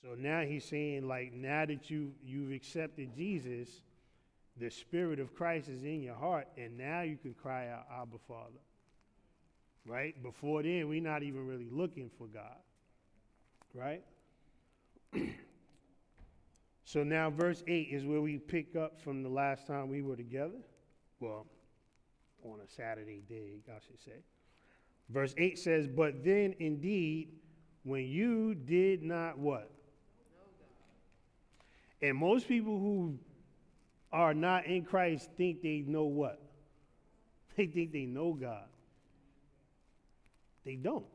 So now he's saying, like, now that you've accepted Jesus, the Spirit of Christ is in your heart, and now you can cry out, Abba, Father. Right? Before then, we're not even really looking for God. Right? So now verse 8 is where we pick up from the last time we were together. Well, on a Saturday day, I should say. Verse 8 says, but then indeed, when you did not what? And most people who are not in Christ think they know what? They think they know God. They don't.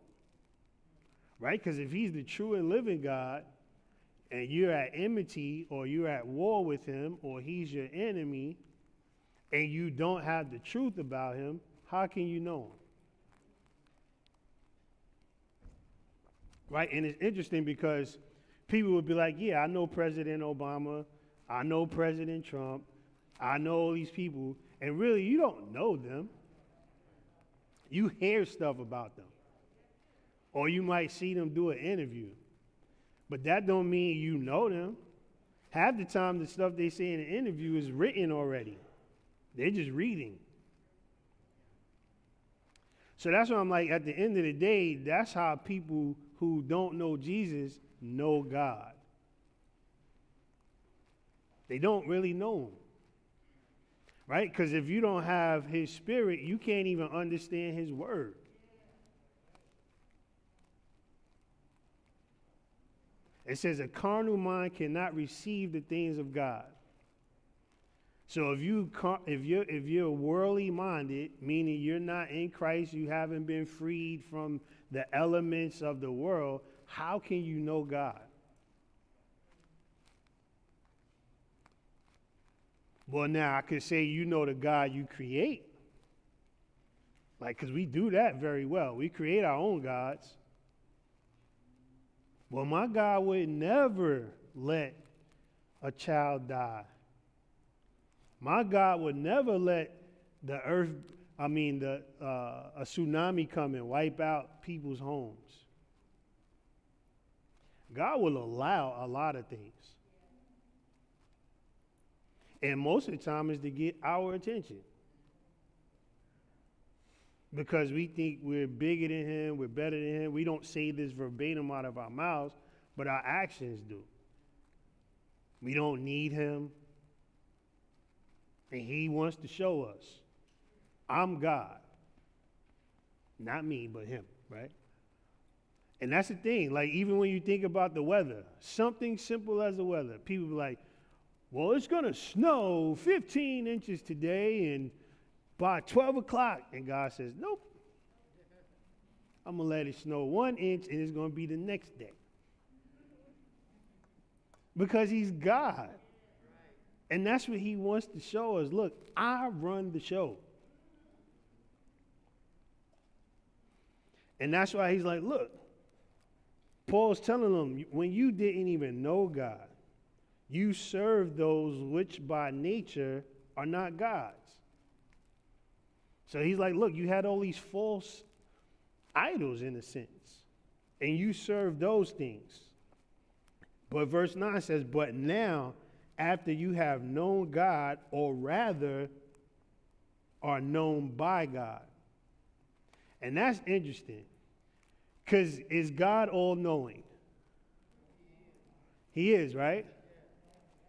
Right? Because if he's the true and living God, and you're at enmity or you're at war with him or he's your enemy, and you don't have the truth about him, how can you know him? Right? And it's interesting because people would be like, yeah, I know President Obama, I know President Trump, I know all these people, and really you don't know them. You hear stuff about them. Or you might see them do an interview. But that don't mean you know them. Half the time the stuff they say in the interview is written already. They're just reading. So that's why I'm like, at the end of the day, that's how people who don't know Jesus know God. They don't really know him. Right? Because if you don't have his Spirit, you can't even understand his word. It says a carnal mind cannot receive the things of God. So if you're worldly minded, meaning you're not in Christ, you haven't been freed from the elements of the world, how can you know God? Well, now I could say you know the God you create. Like, because we do that very well. We create our own gods. Well, my God would never let a child die. My God would never let the earth, a tsunami come and wipe out people's homes. God will allow a lot of things. And most of the time is to get our attention. Because we think we're bigger than him, we're better than him. We don't say this verbatim out of our mouths, but our actions do. We don't need him. And he wants to show us, I'm God. Not me, but him, right? And that's the thing. Like, even when you think about the weather, something simple as the weather, people be like, well, it's going to snow 15 inches today and by 12 o'clock. And God says, nope. I'm going to let it snow 1 inch and it's going to be the next day. Because he's God. And that's what he wants to show us. Look, I run the show. And that's why he's like, look, Paul's telling them, when you didn't even know God, you served those which by nature are not gods. So he's like, look, you had all these false idols in a sense, and you served those things. But verse 9 says, but now, after you have known God, or rather are known by God. And that's interesting, because is God all-knowing? He is, right?